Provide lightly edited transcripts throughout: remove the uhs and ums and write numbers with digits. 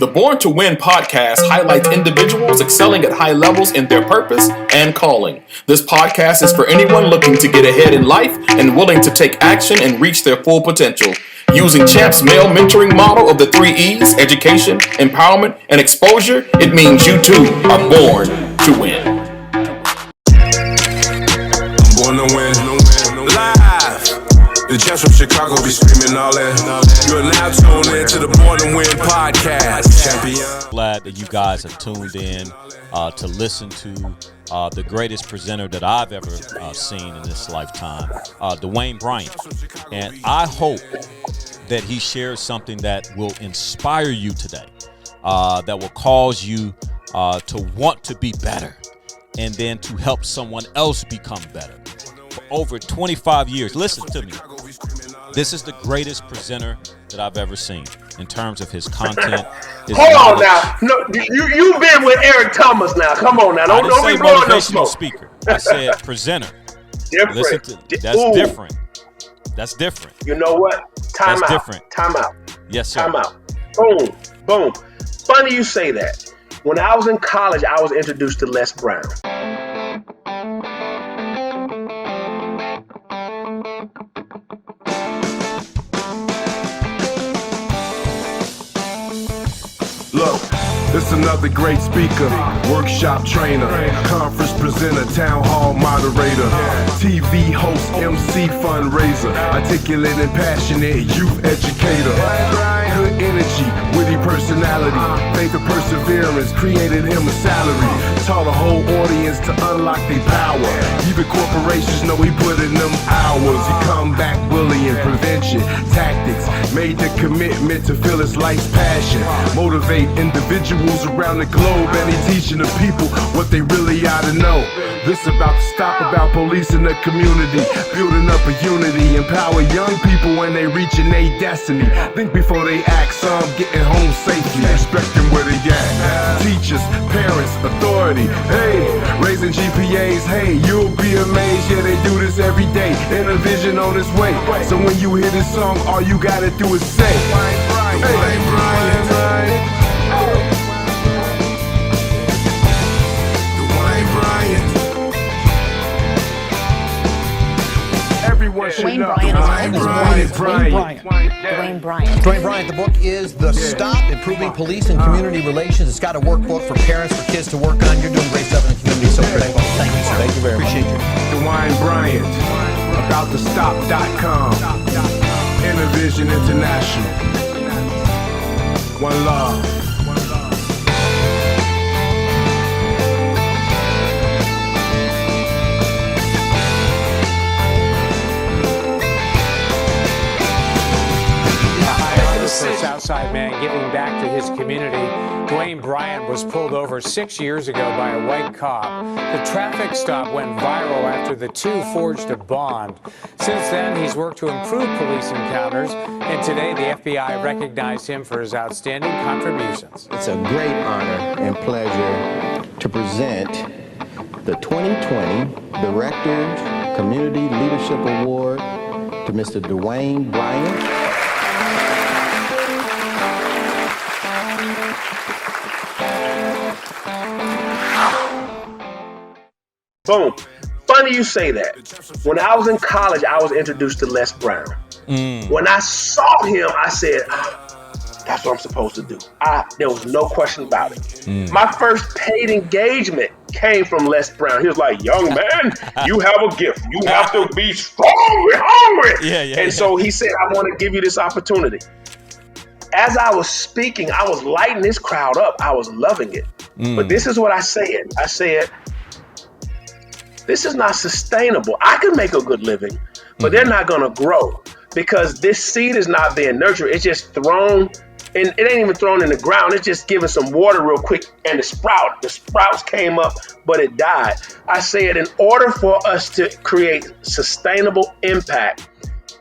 The Born to Win podcast highlights individuals excelling at high levels in their purpose and calling. This podcast is for anyone looking to get ahead in life and willing to take action and reach their full potential. Using Champ's male mentoring model of the 3 E's, education, empowerment, and exposure, it means you too are born to win. Born to win. Live. The Jets from Chicago be screaming all that. You are now tuned in to the Born to Win podcast. Champion. Glad that you guys have tuned in to listen to the greatest presenter that I've ever seen in this lifetime, Dwayne Bryant. And I hope that he shares something that will inspire you today, that will cause you to want to be better and then to help someone else become better. For over 25 years, listen to me. This is the greatest presenter that I've ever seen in terms of his content. His Hold knowledge. on now. No, you've been with Eric Thomas now. Come on now. Don't be blowing no smoke. Speaker. I said presenter. Different. Listen to, that's different. That's different. You know what? Time That's out. different. Time out. Yes, sir. Time out. Boom. Boom. Funny you say that. When I was in college, I was introduced to Les Brown. Look, it's another great speaker, workshop trainer, conference presenter, town hall moderator, TV host, MC fundraiser, articulate and passionate youth educator. Hood energy, witty personality, faith and perseverance, created him a salary, taught a whole audience to unlock their power. Even corporations know he put in them hours. He combat bullying, prevention, tactics, made the commitment to feel his life's passion, motivate individuals around the globe, and he teaching the people what they really ought to know. This about to stop about policing the community, building up a unity, empower young people when they reaching their destiny. Think before they act, some getting home safely, expecting where they at. Teachers, parents, authority, hey, raising GPAs, hey, you'll be amazed, yeah, they do this every day, and a vision on its way. So when you hear this song, all you gotta do is say, Dwayne Bryant. Dwayne Bryant. The book is The Stop, Improving Police and Community Relations. It's got a workbook for parents, for kids to work on. You're doing great stuff in the community, so critical. Thank you, sir. Thank you very much. Appreciate you. Dwayne Bryant, aboutthestop.com, Intervision International. One love. Southside man giving back to his community. Dwayne Bryant was pulled over 6 years ago by a white cop. The traffic stop went viral after the two forged a bond. Since then, he's worked to improve police encounters, and today the FBI recognized him for his outstanding contributions. It's a great honor and pleasure to present the 2020 Director's Community Leadership Award to Mr. Dwayne Bryant. Boom. Funny you say that. When I was in college, I was introduced to Les Brown. When I saw him, I said, that's what I'm supposed to do. There was no question about it. My first paid engagement came from Les Brown. He was like, young man, you have a gift. You have to be strong and hungry. So he said, I want to give you this opportunity. As I was speaking, I was lighting this crowd up. I was loving it. But this is what I said. I said, this is not sustainable. I can make a good living, but they're not going to grow because this seed is not being nurtured. It's just thrown, and it ain't even thrown in the ground. It's just giving some water real quick, and the sprouts came up, but it died. I said, in order for us to create sustainable impact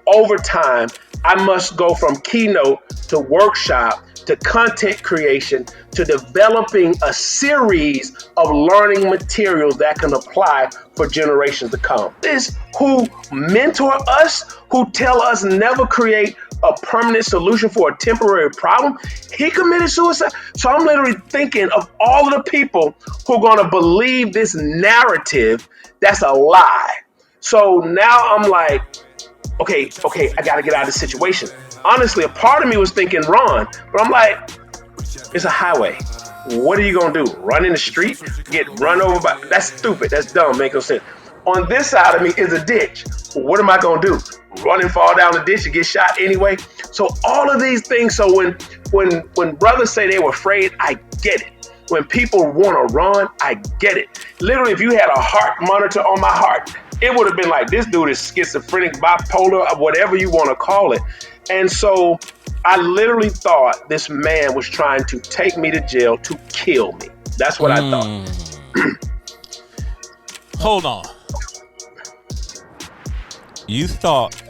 over time, I must go from keynote to workshop to content creation to developing a series of learning materials that can apply for generations to come. This who mentor us, who tell us never create a permanent solution for a temporary problem, he committed suicide. So I'm literally thinking of all of the people who are going to believe this narrative that's a lie. So now I'm like, okay, I got to get out of this situation. Honestly, a part of me was thinking run, but I'm like, it's a highway. What are you going to do? Run in the street? Get run over by? That's stupid. That's dumb. Make no sense. On this side of me is a ditch. What am I going to do? Run and fall down the ditch and get shot anyway? So all of these things. So when brothers say they were afraid, I get it. When people want to run, I get it. Literally, if you had a heart monitor on my heart, it would have been like, this dude is schizophrenic, bipolar, whatever you want to call it. And so I literally thought this man was trying to take me to jail to kill me. That's what I thought. Hold on. You thought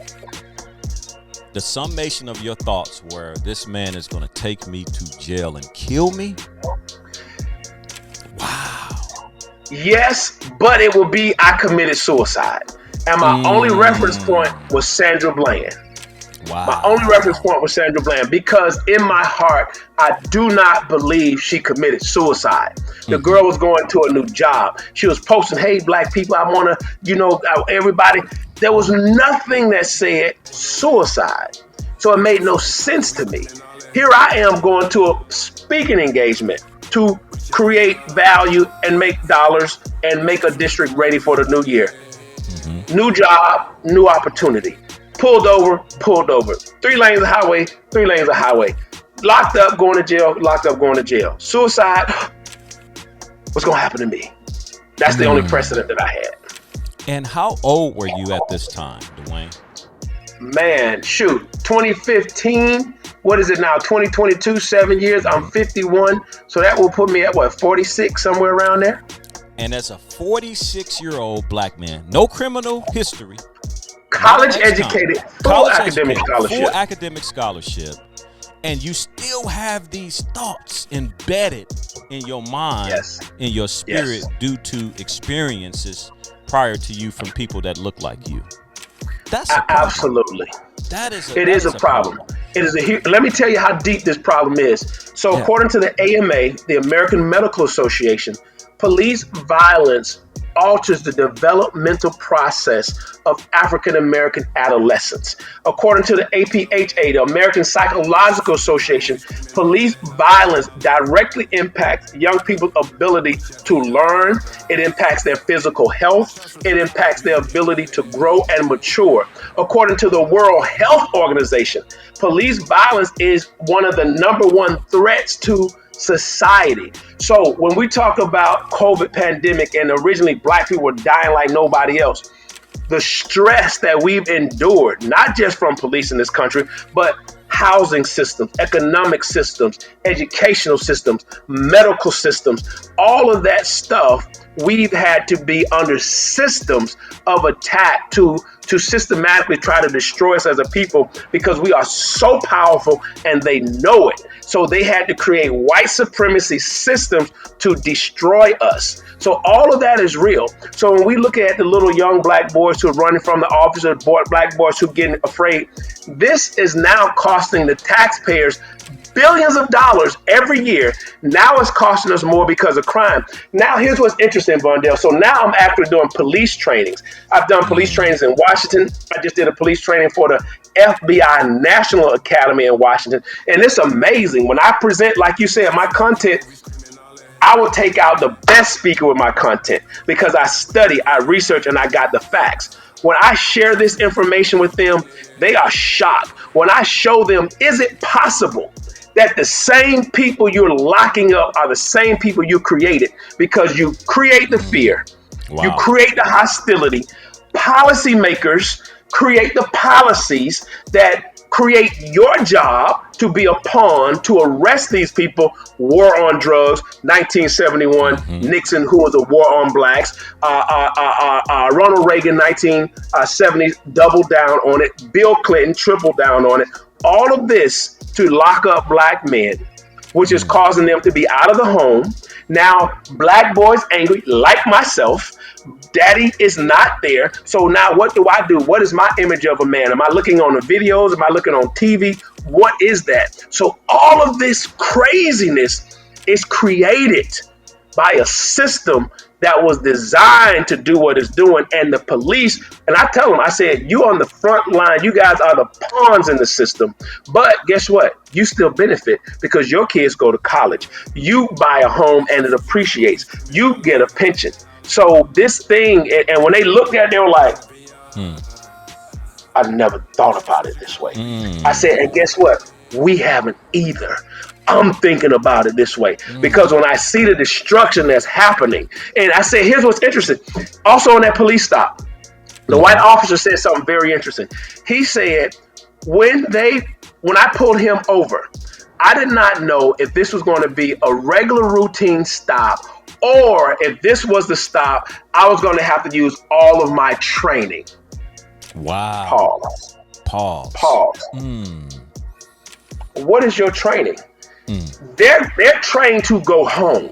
the summation of your thoughts were this man is going to take me to jail and kill me? Wow. Yes, but it will be I committed suicide. And my only reference point was Sandra Bland. Wow. My only reference point was Sandra Bland because in my heart, I do not believe she committed suicide. The girl was going to a new job. She was posting, hey, black people, I want to, everybody. There was nothing that said suicide. So it made no sense to me. Here I am going to a speaking engagement to create value and make dollars and make a district ready for the new year. New job, new opportunity. Pulled over. 3 lanes of highway, 3 lanes of highway. Locked up, going to jail, locked up, going to jail. Suicide, what's going to happen to me? That's the only precedent that I had. And how old were you at this time, Dwayne? Man, 2015. What is it now? 2022, 7 years. I'm 51. So that will put me at 46, somewhere around there. And as a 46-year-old black man, no criminal history. College educated, full academic scholarship. Full academic scholarship. And you still have these thoughts embedded in your mind, in your spirit, due to experiences prior to you from people that look like you. That's a problem. Absolutely. It is a problem. It is let me tell you how deep this problem is. So according to the AMA, the American Medical Association, police violence alters the developmental process of African American adolescents. According to the APHA, the American Psychological Association, police violence directly impacts young people's ability to learn. It impacts their physical health. It impacts their ability to grow and mature. According to the World Health Organization, police violence is one of the #1 threats to society. So when we talk about COVID pandemic and originally black people were dying like nobody else, the stress that we've endured, not just from police in this country, but housing systems, economic systems, educational systems, medical systems, all of that stuff, we've had to be under systems of attack to systematically try to destroy us as a people because we are so powerful and they know it. So they had to create white supremacy systems to destroy us. So all of that is real. So when we look at the little young black boys who are running from the office, or black boys who are getting afraid, this is now costing the taxpayers billions of dollars every year. Now it's costing us more because of crime. Now, here's what's interesting, Vondale. So now I'm actually doing police trainings. I've done police trainings in Washington. I just did a police training for the FBI National Academy in Washington. And it's amazing. When I present, like you said, my content, I will take out the best speaker with my content because I study, I research, and I got the facts. When I share this information with them, they are shocked. When I show them, is it possible that the same people you're locking up are the same people you created? Because you create the fear, you create the hostility. Policymakers create the policies that create your job to be a pawn to arrest these people. War on drugs, 1971, Nixon, who was a war on blacks, Ronald Reagan, 1970s, doubled down on it, Bill Clinton tripled down on it. All of this to lock up black men, which is causing them to be out of the home. Now, black boys angry, like myself. Daddy is not there. So now what do I do? What is my image of a man? Am I looking on the videos? Am I looking on TV? What is that? So all of this craziness is created by a system that was designed to do what it's doing. And the police, and I tell them, I said, you on the front line, you guys are the pawns in the system. But guess what? You still benefit because your kids go to college. You buy a home and it appreciates. You get a pension. So this thing, and when they looked at it, they were like, I never thought about it this way. I said, and guess what? We haven't either. I'm thinking about it this way because when I see the destruction that's happening, and I said, here's what's interesting. Also on that police stop, the white officer said something very interesting. He said, when I pulled him over, I did not know if this was going to be a regular routine stop or if this was the stop, I was going to have to use all of my training. Wow. Pause. What is your training? They're trained to go home.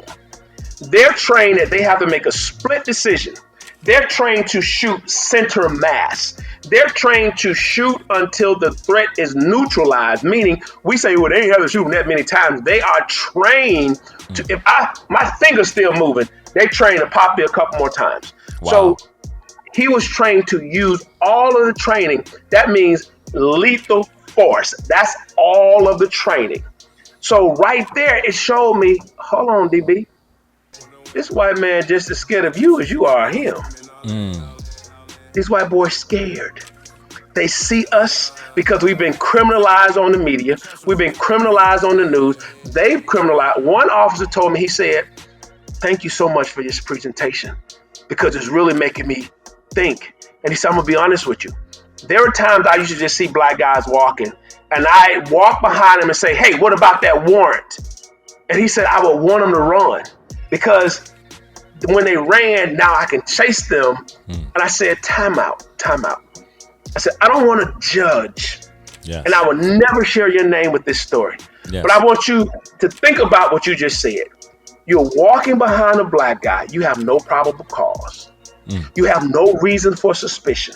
They're trained that they have to make a split decision. They're trained to shoot center mass. They're trained to shoot until the threat is neutralized, meaning we say, well, they ain't have to shoot them that many times. They are trained to, if my finger's still moving, they train to pop me a couple more times. Wow. So he was trained to use all of the training. That means lethal force. That's all of the training. So right there, it showed me, hold on, DB. This white man just as scared of you as you are of him. These white boys scared. They see us because we've been criminalized on the media. We've been criminalized on the news. They've criminalized. One officer told me, he said, thank you so much for this presentation because it's really making me think. And he said, I'm going to be honest with you. There are times I used to just see black guys walking and I walk behind him and say, hey, what about that warrant? And he said, I would want them to run because when they ran, now I can chase them. And I said, time out. I said, I don't want to judge. Yes. And I will never share your name with this story. Yes. But I want you to think about what you just said. You're walking behind a black guy. You have no probable cause. You have no reason for suspicion.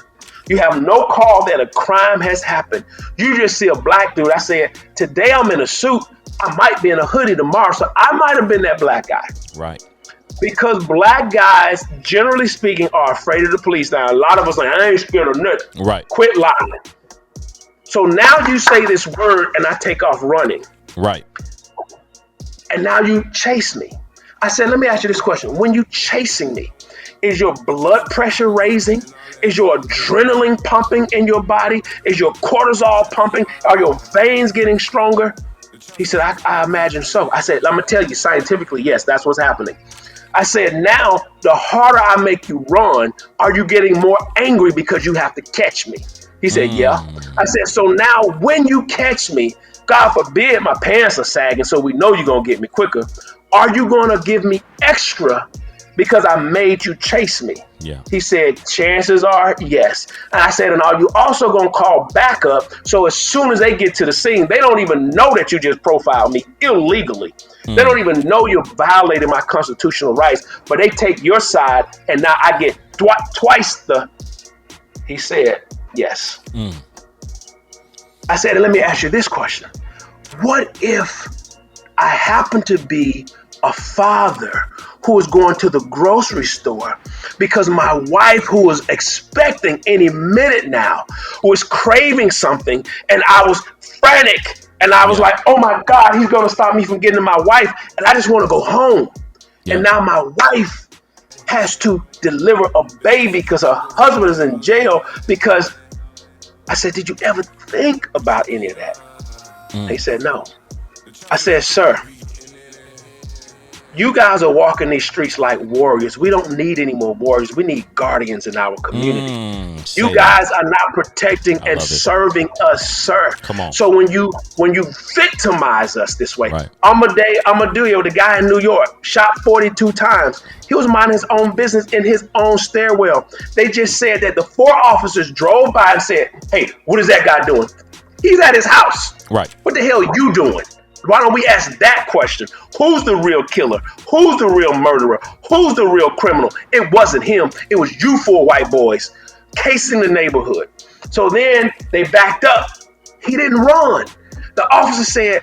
You have no call that a crime has happened. You just see a black dude. I said, today I'm in a suit. I might be in a hoodie tomorrow. So I might have been that black guy. Right. Because black guys, generally speaking, are afraid of the police. Now, a lot of us like, I ain't scared of nothing. Right. Quit lying. So now you say this word and I take off running. Right. And now you chase me. I said, let me ask you this question. When you chasing me, is your blood pressure raising? Is your adrenaline pumping in your body? Is your cortisol pumping? Are your veins getting stronger? He said, I imagine so. I said, I'm going to tell you scientifically, yes, that's what's happening. I said, now, the harder I make you run, are you getting more angry because you have to catch me? He said, yeah. I said, so now when you catch me, God forbid my pants are sagging, so we know you're going to get me quicker. Are you going to give me extra because I made you chase me? Yeah. He said, chances are yes. And I said, and are you also going to call backup so as soon as they get to the scene, they don't even know that you just profiled me illegally. They don't even know you're violating my constitutional rights, but they take your side and now I get twice the, he said, yes. I said, and let me ask you this question. What if I happen to be a father who is going to the grocery store because my wife, who was expecting any minute now, was craving something, and I was frantic, and I was like, oh my God, he's going to stop me from getting to my wife, and I just want to go home. And now my wife has to deliver a baby because her husband is in jail. Because I said, did you ever think about any of that? They said, no. I said, sir, you guys are walking these streets like warriors. We don't need any more warriors. We need guardians in our community. You guys are not protecting and serving us, sir. Come on. So when you victimize us this way, Amadeo, the guy in New York, shot 42 times. He was minding his own business in his own stairwell. They just said that the 4 officers drove by and said, hey, what is that guy doing? He's at his house. Right. What the hell are you doing? Why don't we ask that question? Who's the real killer? Who's the real murderer? Who's the real criminal? It wasn't him. It was you four white boys casing the neighborhood. So then they backed up. He didn't run. The officer said,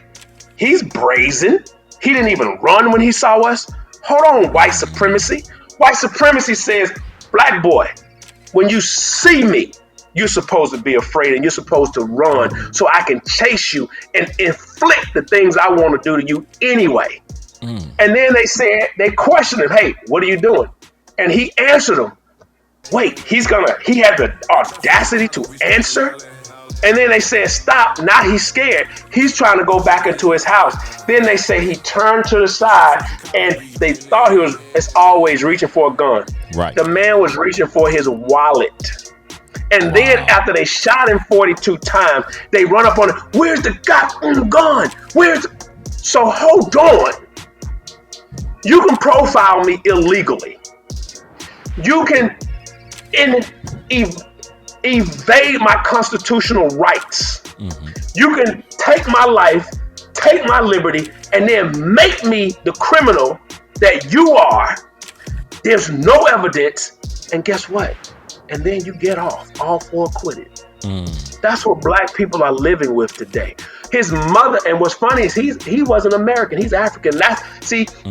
he's brazen. He didn't even run when he saw us. Hold on, white supremacy. White supremacy says, black boy, when you see me, you're supposed to be afraid and you're supposed to run so I can chase you and inflict the things I want to do to you anyway. And then they questioned him, hey, what are you doing? And he answered them. Wait, he had the audacity to answer? And then they said, stop. Now he's scared. He's trying to go back into his house. Then they say he turned to the side and they thought he was, as always, reaching for a gun. Right. The man was reaching for his wallet. And then after they shot him 42 times, they run up on him. Where's the goddamn gun? So hold on. You can profile me illegally. You can evade my constitutional rights. You can take my life, take my liberty, and then make me the criminal that you are. There's no evidence. And guess what? And then you get off, all four acquitted. That's what black people are living with today. His mother, and what's funny is he wasn't American, he's African.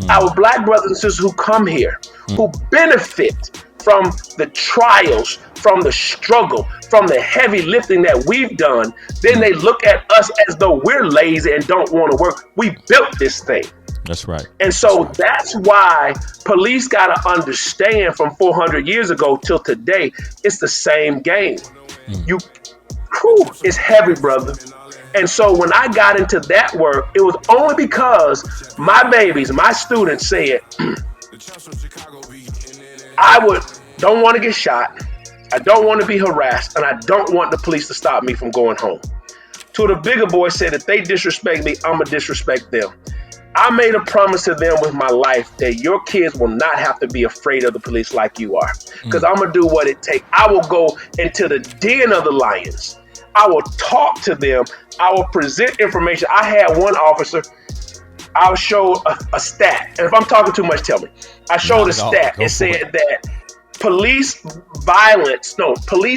Our black brothers and sisters who come here, who benefit from the trials, from the struggle, from the heavy lifting that we've done, then they look at us as though we're lazy and don't want to work. We built this thing. That's right. And so that's why police got to understand from 400 years ago till today, it's the same game. It's heavy, brother. And so when I got into that work, it was only because my babies, my students said, don't want to get shot. I don't want to be harassed. And I don't want the police to stop me from going home. Two of the bigger boys said, if they disrespect me, I'm going to disrespect them. I made a promise to them with my life that your kids will not have to be afraid of the police like you are. Because I'm going to do what it takes. I will go into the den of the lions. I will talk to them. I will present information. I had one officer, I'll show a stat. And if I'm talking too much, tell me. I showed a stat. It said that police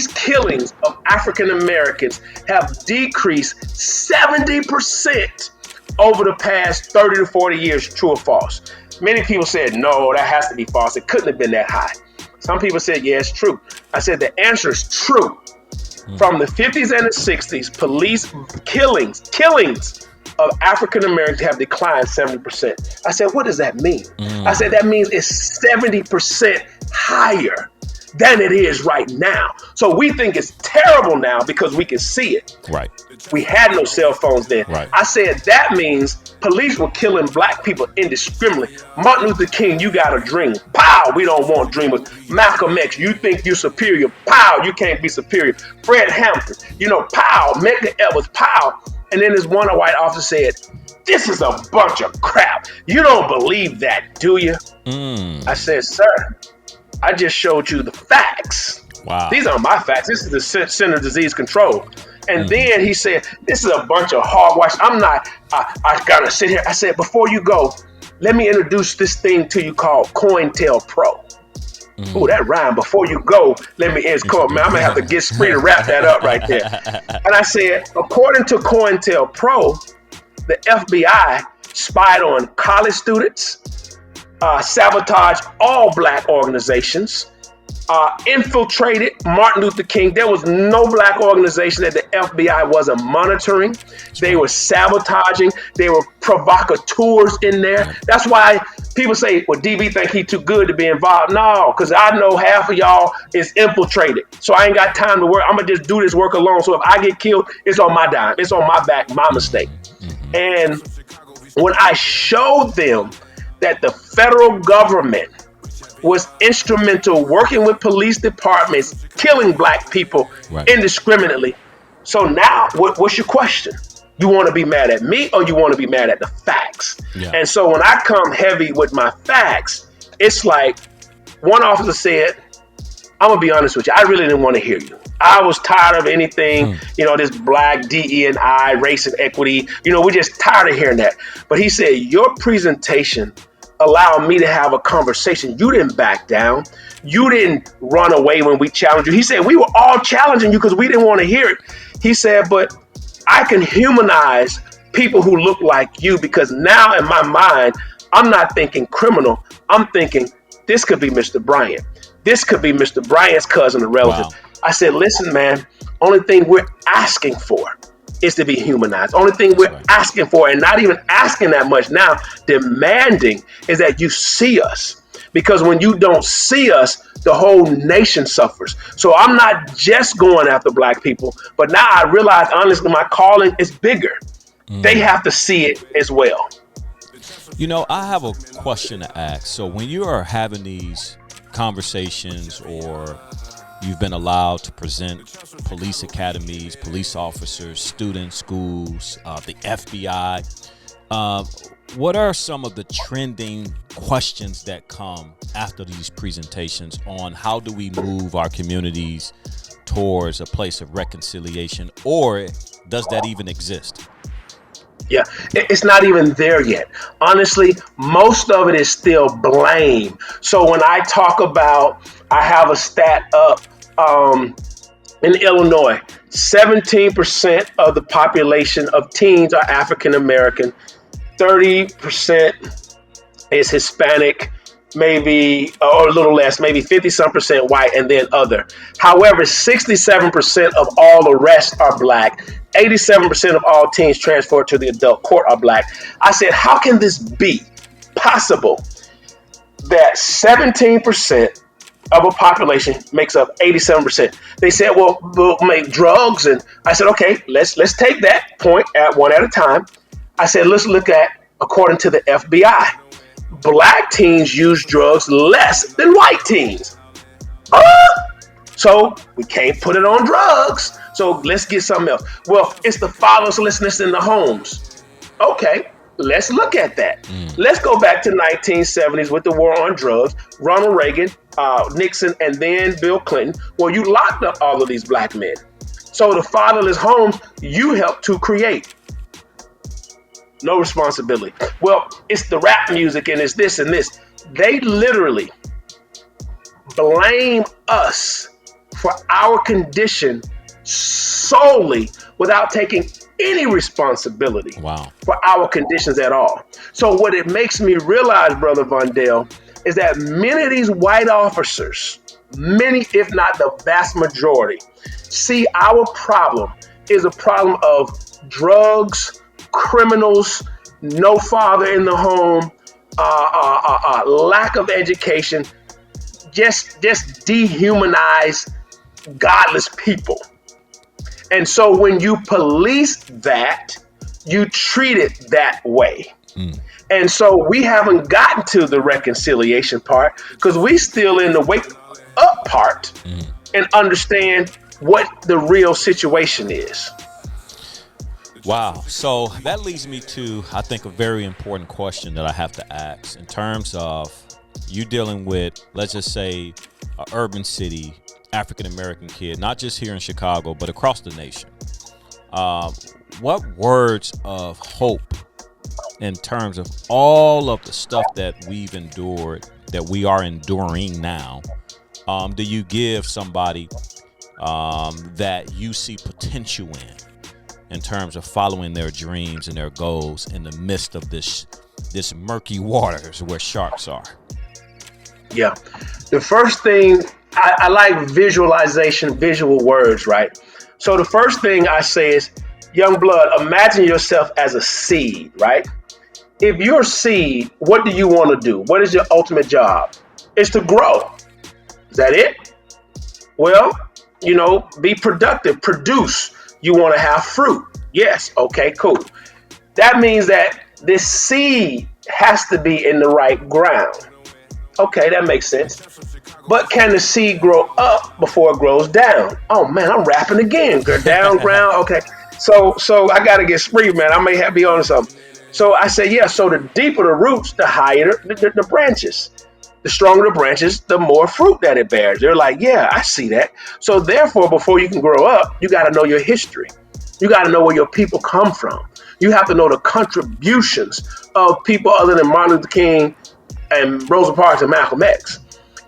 killings of African Americans have decreased 70% over the past 30 to 40 years. True or false? Many people said, no, that has to be false. It couldn't have been that high. Some people said, yeah, it's true. I said, the answer is true. From the 50s and the 60s, police killings of African Americans have declined 70%. I said, what does that mean? I said, that means it's 70% higher than it is right now. So we think it's terrible now because we can see it. Right. We had no cell phones then. Right. I said that means police were killing black people indiscriminately. Martin Luther King, you got a dream. Pow, we don't want dreamers. Malcolm X, you think you're superior. Pow, you can't be superior. Fred Hampton, pow, Medgar Evers, pow. And then this one white officer said, this is a bunch of crap. You don't believe that, do you? I said, sir, I just showed you the facts. Wow. These aren't my facts. This is the Center of Disease Control. And then he said, this is a bunch of hogwash. I gotta sit here. I said, before you go, let me introduce this thing to you called COINTELPRO. Oh, that rhyme. Before you go, let me end call. Man, I'm gonna have to get Spree to wrap that up right there. And I said, according to COINTELPRO, the FBI spied on college students, sabotaged all black organizations, infiltrated Martin Luther King. There was no black organization that the FBI wasn't monitoring. They were sabotaging. They were provocateurs in there. That's why people say, well, DB think he too good to be involved. No, because I know half of y'all is infiltrated. So I ain't got time to work. I'm going to just do this work alone. So if I get killed, it's on my dime. It's on my back, my mistake. And when I showed them that the federal government was instrumental working with police departments, killing black people indiscriminately. So now, what's your question? You want to be mad at me or you want to be mad at the facts? Yeah. And so when I come heavy with my facts, it's like one officer said, I'm going to be honest with you, I really didn't want to hear you. I was tired of anything, this black DE&I, race and equity. We're just tired of hearing that. But he said, your presentation allowed me to have a conversation. You didn't back down. You didn't run away when we challenged you. He said, we were all challenging you because we didn't want to hear it. He said, but I can humanize people who look like you, because now in my mind, I'm not thinking criminal. I'm thinking this could be Mr. Bryant. This could be Mr. Bryant's cousin or relative. Wow. I said, listen, man, only thing we're asking for is to be humanized. Only thing we're asking for, and not even asking that much now, demanding, is that you see us. Because when you don't see us, the whole nation suffers. So I'm not just going after black people, but now I realize, honestly, my calling is bigger. They have to see it as well. I have a question to ask. So when you are having these conversations, or you've been allowed to present police academies, police officers, students, schools, the FBI, what are some of the trending questions that come after these presentations on how do we move our communities towards a place of reconciliation, or does that even exist? Yeah, it's not even there yet. Honestly, most of it is still blame. So when I talk about, I have a stat up in Illinois, 17% of the population of teens are African American, 30% is Hispanic, maybe, or a little less, maybe 50-some% white, and then other. However, 67% of all the rest are black. 87% of all teens transferred to the adult court are black. I said, how can this be possible that 17% of a population makes up 87%? They said, well, we'll make drugs. And I said, okay, let's take that point at one at a time. I said, let's look at, according to the FBI, black teens use drugs less than white teens. So we can't put it on drugs. So let's get something else. Well, it's the fatherlessness in the homes. Okay, let's look at that. Let's go back to 1970s with the war on drugs, Ronald Reagan, Nixon, and then Bill Clinton. Well, you locked up all of these black men. So the fatherless homes you helped to create. No responsibility. Well, it's the rap music and it's this and this. They literally blame us for our condition solely without taking any responsibility for our conditions at all. So what it makes me realize, Brother Vondale, is that many of these white officers, many, if not the vast majority, see our problem is a problem of drugs, criminals, no father in the home, lack of education, just dehumanize godless people. And so when you police that, you treat it that way. And so we haven't gotten to the reconciliation part because we still in the wake up part and understand what the real situation is. Wow. So that leads me to, I think, a very important question that I have to ask in terms of you dealing with, let's just say, an urban city, African-American kid, not just here in Chicago, but across the nation. What words of hope in terms of all of the stuff that we've endured, that we are enduring now, do you give somebody that you see potential in terms of following their dreams and their goals in the midst of this murky waters where sharks are? Yeah. The first thing, I like visualization, visual words, right? So the first thing I say is, young blood, imagine yourself as a seed, right? If you're a seed, what do you want to do? What is your ultimate job? It's to grow. Is that it? Well, be productive, produce. You want to have fruit. Yes. Okay, cool. That means that this seed has to be in the right ground. Okay, that makes sense. But can the seed grow up before it grows down? Oh man, I'm rapping again. Down ground. Okay. So I gotta get spree, man. I may be on something. So I say, yeah. So the deeper the roots, the higher the branches. the stronger the branches, the more fruit that it bears. They're like, yeah, I see that. So therefore, before you can grow up, you got to know your history. You got to know where your people come from. You have to know the contributions of people other than Martin Luther King and Rosa Parks and Malcolm X.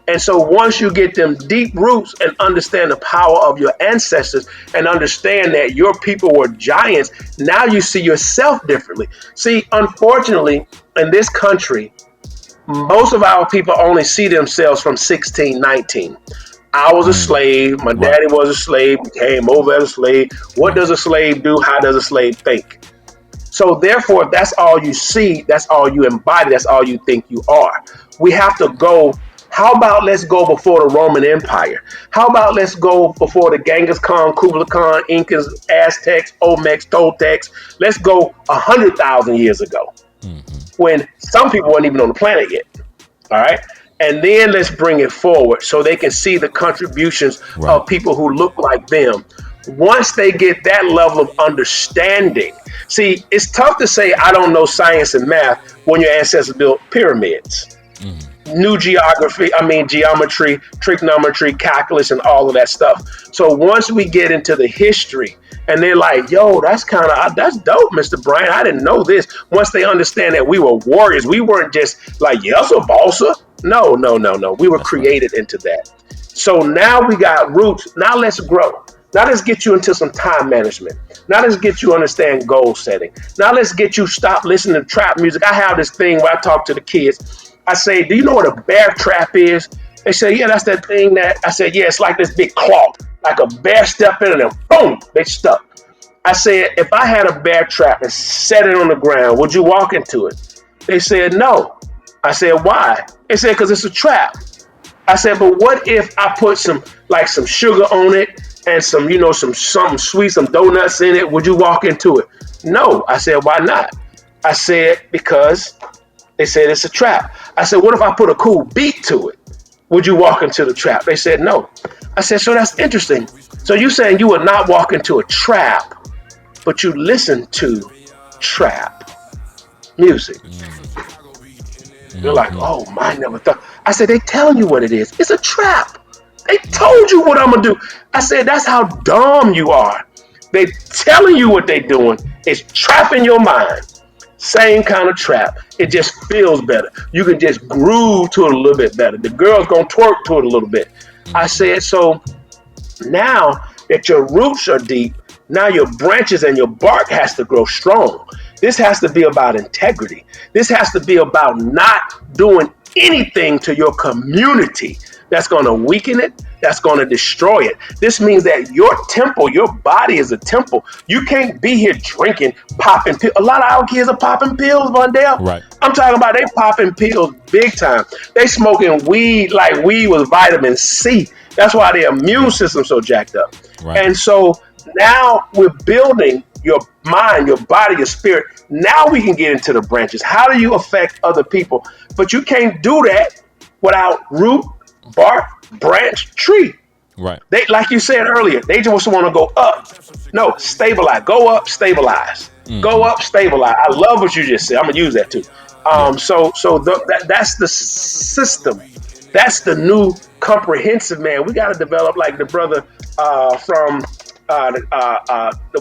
And so once you get them deep roots and understand the power of your ancestors and understand that your people were giants, now you see yourself differently. See, unfortunately, in this country, most of our people only see themselves from 16, 19. I was a slave. My daddy was a slave. Came over as a slave. What does a slave do? How does a slave think? So therefore, if that's all you see, that's all you embody, that's all you think you are. We have to go. How about let's go before the Roman Empire? How about let's go before the Genghis Khan, Kublai Khan, Incas, Aztecs, Olmecs, Toltecs? Let's go 100,000 years ago, when some people weren't even on the planet yet. All right. And then let's bring it forward so they can see the contributions of people who look like them. Once they get that level of understanding, see, it's tough to say I don't know science and math when your ancestors built pyramids. New geometry, trigonometry, calculus, and all of that stuff. So once we get into the history and they're like, yo, that's dope, Mr. Bryant. I didn't know this. Once they understand that we were warriors, we weren't just like, yes, a balsa. No. We were created into that. So now we got roots. Now let's grow. Now let's get you into some time management. Now let's get you understand goal setting. Now let's get you stop listening to trap music. I have this thing where I talk to the kids. I say, do you know what a bear trap is? They say, yeah, that's that thing that, I said, yeah, it's like this big cloth, like a bear step in and boom, they stuck. I said, if I had a bear trap and set it on the ground, would you walk into it? They said, no. I said, why? They said, because it's a trap. I said, but what if I put some sugar on it and some sweet, some donuts in it? Would you walk into it? No. I said, why not? I said, because they said it's a trap. I said, what if I put a cool beat to it? Would you walk into the trap? They said, no. I said, so that's interesting. So you saying you would not walk into a trap, but you listen to trap music. You're like, oh, I never thought. I said, they telling you what it is. It's a trap. They told you what I'm going to do. I said, that's how dumb you are. They telling you what they doing. It's trapping your mind. Same kind of trap. It just feels better. You can just groove to it a little bit better. The girl's going to twerk to it a little bit. I said, so now that your roots are deep, now your branches and your bark has to grow strong. This has to be about integrity. This has to be about not doing anything to your community that's going to weaken it, that's going to destroy it. This means that your temple, your body is a temple. You can't be here drinking, popping pills. A lot of our kids are popping pills, Vondale. Right. I'm talking about they popping pills big time. They smoking weed like weed with vitamin C. That's why their immune system's so jacked up. Right. And so now we're building your mind, your body, your spirit. Now we can get into the branches. How do you affect other people? But you can't do that without root, bark, branch, tree. Right. They, like you said earlier, they just want to go up. No, stabilize. Go up, stabilize. Go up, stabilize. I love what you just said. I'm gonna use that too. That's the system. That's the new comprehensive man. We got to develop like the brother from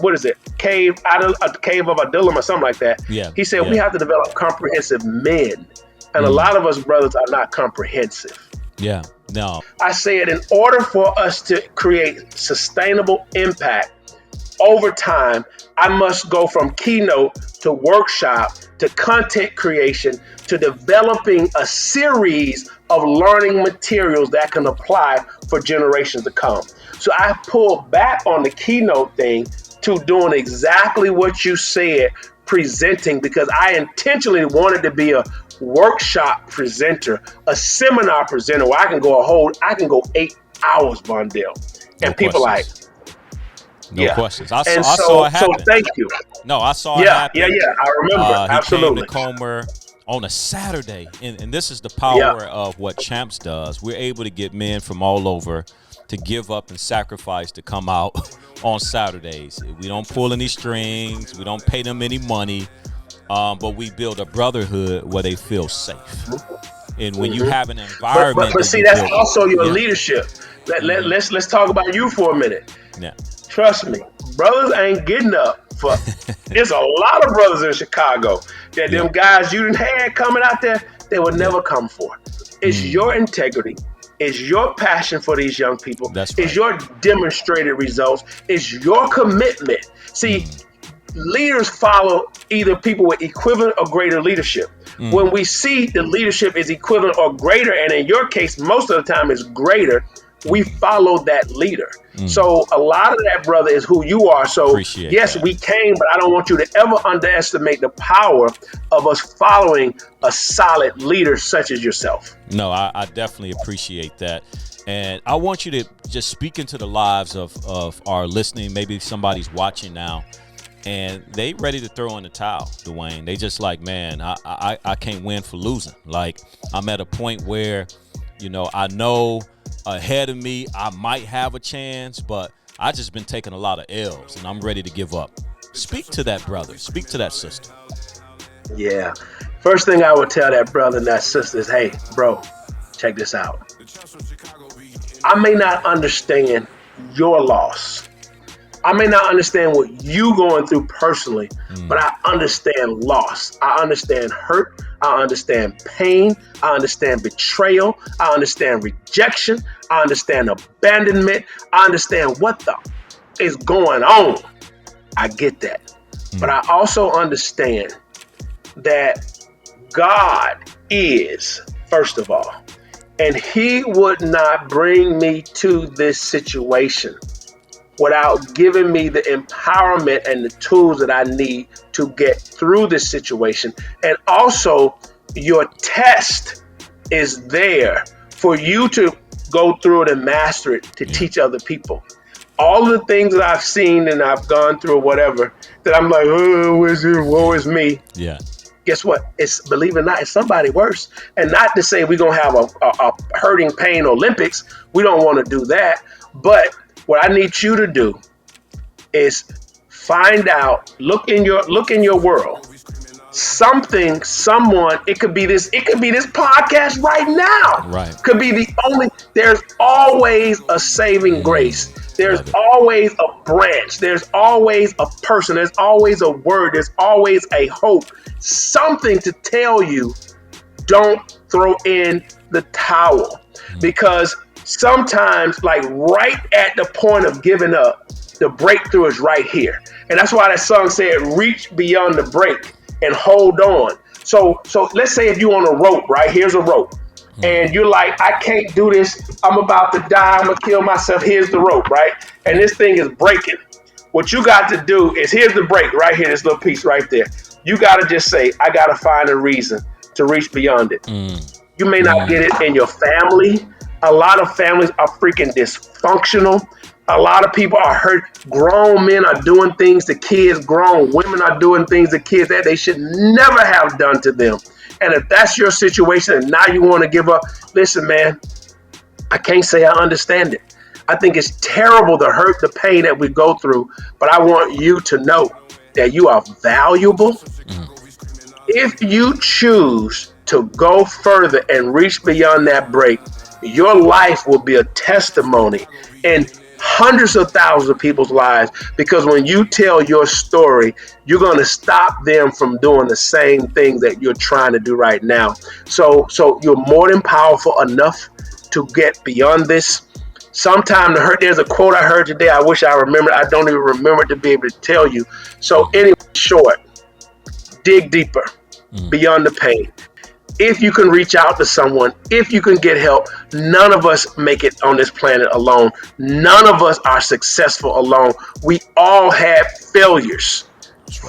what is it? Cave of Adullam or something like that. Yeah. He said we have to develop comprehensive men, and a lot of us brothers are not comprehensive. Yeah. No. I said in order for us to create sustainable impact over time, I must go from keynote to workshop to content creation to developing a series of learning materials that can apply for generations to come. So I pulled back on the keynote thing to doing exactly what you said, presenting, because I intentionally wanted to be a workshop presenter, a seminar presenter where I can go 8 hours, Vondale. And people like, no questions. I so, saw it happen. So thank you. No, I saw it happen. Yeah. I remember. Absolutely. He came to Comer on a Saturday, and this is the power of what Champs does. We're able to get men from all over to give up and sacrifice to come out on Saturdays. We don't pull any strings. We don't pay them any money. But we build a brotherhood where they feel safe. And when you have an But environment, but that see, you that's build, also your yeah, leadership. Let's talk about you for a minute. yeah, Trust me, brothers ain't getting up for. There's a lot of brothers in Chicago that yeah, them guys you done had coming out there, they would yeah. never come for. It's your integrity. It's your passion for these young people. That's It's right. your demonstrated results. It's your commitment. See, leaders follow either people with equivalent or greater leadership. When we see the leadership is equivalent or greater, and in your case, most of the time is greater, we follow that leader. So a lot of that, brother, is who you are. So Appreciate yes, that. we came, but I don't want you to ever underestimate the power of us following a solid leader such as yourself. No, I definitely appreciate that. And I want you to just speak into the lives of our listening. Maybe somebody's watching now and they ready to throw in the towel, Dwayne. They just like, man, I can't win for losing. Like, I'm at a point where, I know ahead of me I might have a chance, but I just been taking a lot of L's and I'm ready to give up. Speak to that brother. Speak to that sister. Yeah. First thing I would tell that brother and that sister is, hey, bro, check this out. I may not understand your loss. I may not understand what you going through personally, but I understand loss. I understand hurt. I understand pain. I understand betrayal. I understand rejection. I understand abandonment. I understand what the is going on. I get that. But I also understand that God is, first of all, and he would not bring me to this situation without giving me the empowerment and the tools that I need to get through this situation. And also, your test is there for you to go through it and master it to teach other people. All the things that I've seen and I've gone through or whatever, that I'm like, oh, woe is me. Yeah. Guess what? It's, believe it or not, it's somebody worse. And not to say we're going to have a hurting pain Olympics. We don't want to do that. But what I need you to do is find out, look in your world. Something, someone, it could be this podcast right now. Right. Could be the only, there's always a saving grace. There's always a branch. There's always a person. There's always a word. There's always a hope. Something to tell you, don't throw in the towel. Because sometimes, like right at the point of giving up, the breakthrough is right here. And that's why that song said, reach beyond the break and hold on. So let's say if you're on a rope, right? Here's a rope. And you're like, I can't do this. I'm about to die. I'm going to kill myself. Here's the rope, right? And this thing is breaking. What you got to do is, here's the break right here, this little piece right there. You got to just say, I got to find a reason to reach beyond it. You may not get it in your family. A lot of families are freaking dysfunctional. A lot of people are hurt. Grown men are doing things to kids. Grown women are doing things to kids that they should never have done to them. And if that's your situation and now you want to give up, listen, man, I can't say I understand it. I think it's terrible, the hurt, the pain that we go through. But I want you to know that you are valuable. If you choose to go further and reach beyond that break, your life will be a testimony in hundreds of thousands of people's lives, because when you tell your story, you're going to stop them from doing the same thing that you're trying to do right now. So you're more than powerful enough to get beyond this. Sometime to hurt. There's a quote I heard today. I wish I remembered. I don't even remember to be able to tell you. So anyway, short, dig deeper beyond the pain. If you can reach out to someone, if you can get help, none of us make it on this planet alone. None of us are successful alone. We all have failures.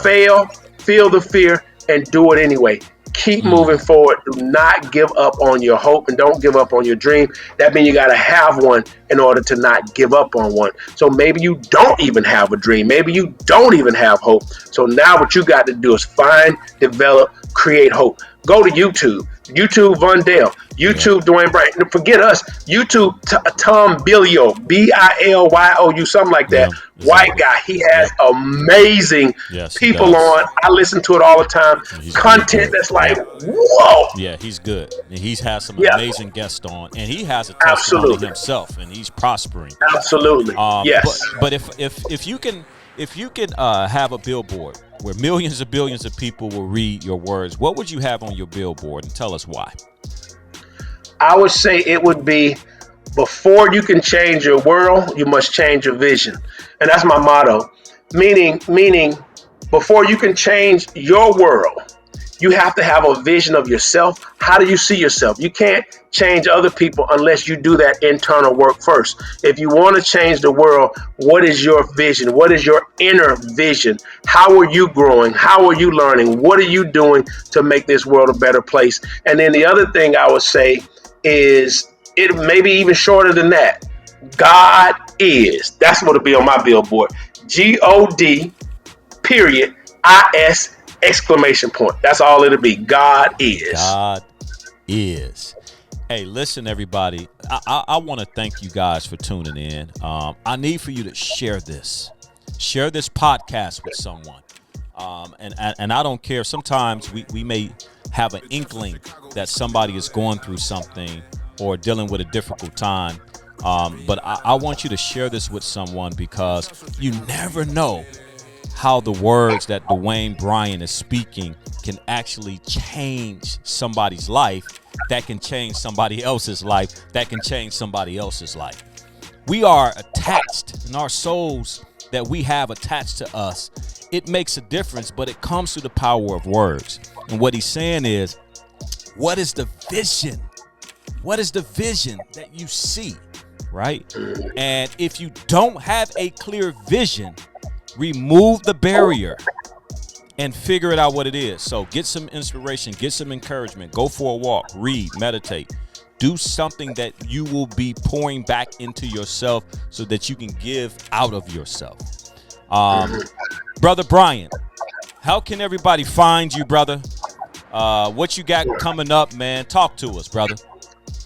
Fail, feel the fear, and do it anyway. Keep moving forward. Do not give up on your hope, and don't give up on your dream. That means you got to have one in order to not give up on one. So maybe you don't even have a dream. Maybe you don't even have hope. So now what you got to do is find, develop, create hope. Go to YouTube Vondale. YouTube, Dwayne Bryant. Forget us. YouTube, Tom Bilio, Bilyo, something like that. Yeah, exactly. White guy. He has amazing Yes, he people does. on. I listen to it all the time. He's Content really good. that's like, Yeah. whoa. Yeah, he's good. And he's had some Yeah. amazing guests on, and he has a testimony Absolutely. himself, and he's prospering. Absolutely. Yes. But if you can have a billboard where millions of billions of people will read your words, what would you have on your billboard, and tell us why? I would say it would be, before you can change your world, you must change your vision. And that's my motto. Meaning, before you can change your world, you have to have a vision of yourself. How do you see yourself? You can't change other people unless you do that internal work first. If you want to change the world, what is your vision? What is your inner vision? How are you growing? How are you learning? What are you doing to make this world a better place? And then the other thing I would say is, it may be even shorter than that. God is. That's what it'll be on my billboard. God, period, IS, exclamation point. That's all it'll be. God is. God is. Hey, listen, everybody. I want to thank you guys for tuning in. I need for you to share this podcast with someone. And I don't care. Sometimes we may have an inkling that somebody is going through something or dealing with a difficult time. But I want you to share this with someone, because you never know how the words that Dwayne Bryant is speaking can actually change somebody's life, that can change somebody else's life, that can change somebody else's life. We are attached, and our souls that we have attached to us, it makes a difference, but it comes through the power of words. And what he's saying is, what is the vision? What is the vision that you see, right? And if you don't have a clear vision, remove the barrier and figure it out what it is. So get some inspiration, get some encouragement, go for a walk, read, meditate. Do something that you will be pouring back into yourself so that you can give out of yourself. Brother Bryant, how can everybody find you, brother? What you got coming up, man? Talk to us, brother.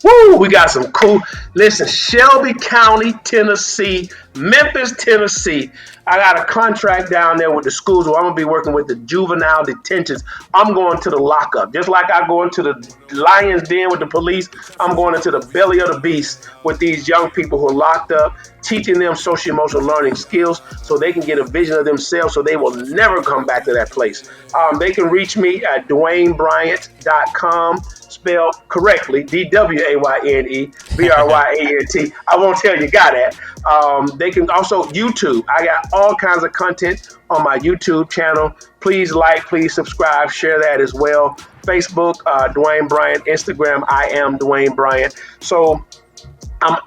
Woo, we got some cool. Listen, Shelby County, Tennessee, Memphis, Tennessee. I got a contract down there with the schools where I'm going to be working with the juvenile detentions. I'm going to the lockup. Just like I go into the lion's den with the police, I'm going into the belly of the beast with these young people who are locked up, teaching them social emotional learning skills so they can get a vision of themselves so they will never come back to that place. They can reach me at DwayneBryant.com. Spelled correctly, DWayneBryant. I won't tell you got that. They can also YouTube. I got all kinds of content on my YouTube channel. Please like, please subscribe, share that as well. Facebook, Dwayne Bryant. Instagram, I am Dwayne Bryant. So I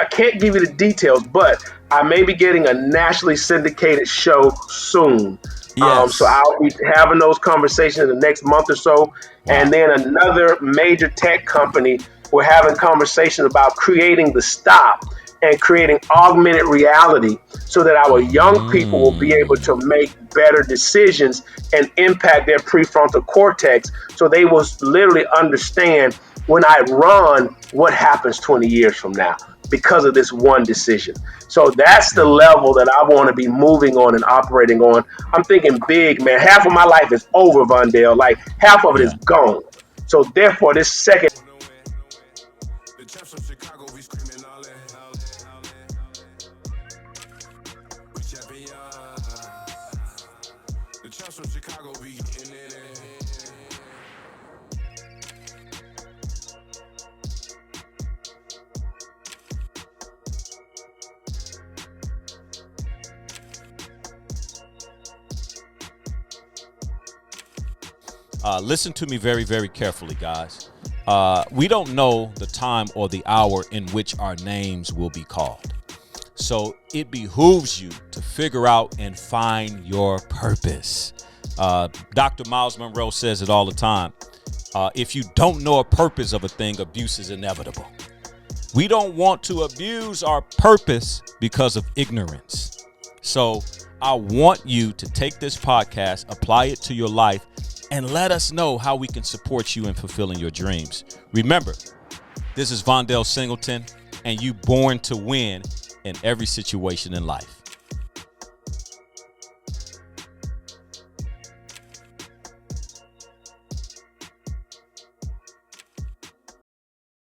can't give you the details, but I may be getting a nationally syndicated show soon. Yes. So I'll be having those conversations in the next month or so. Wow. And then another major tech company, we're having conversations about creating the stop and creating augmented reality so that our young people will be able to make better decisions and impact their prefrontal cortex, so they will literally understand, when I run, what happens 20 years from now because of this one decision. So that's the level that I want to be moving on and operating on. I'm thinking big, man. Half of my life is over, Vondale. Like, half of it is gone. So therefore, this second... Listen to me very, very carefully, guys. We don't know the time or the hour in which our names will be called. So it behooves you to figure out and find your purpose. Dr. Miles Monroe says it all the time. If you don't know a purpose of a thing, abuse is inevitable. We don't want to abuse our purpose because of ignorance. So I want you to take this podcast, apply it to your life, and let us know how we can support you in fulfilling your dreams. Remember, this is Vondale Singleton, and you born to win in every situation in life.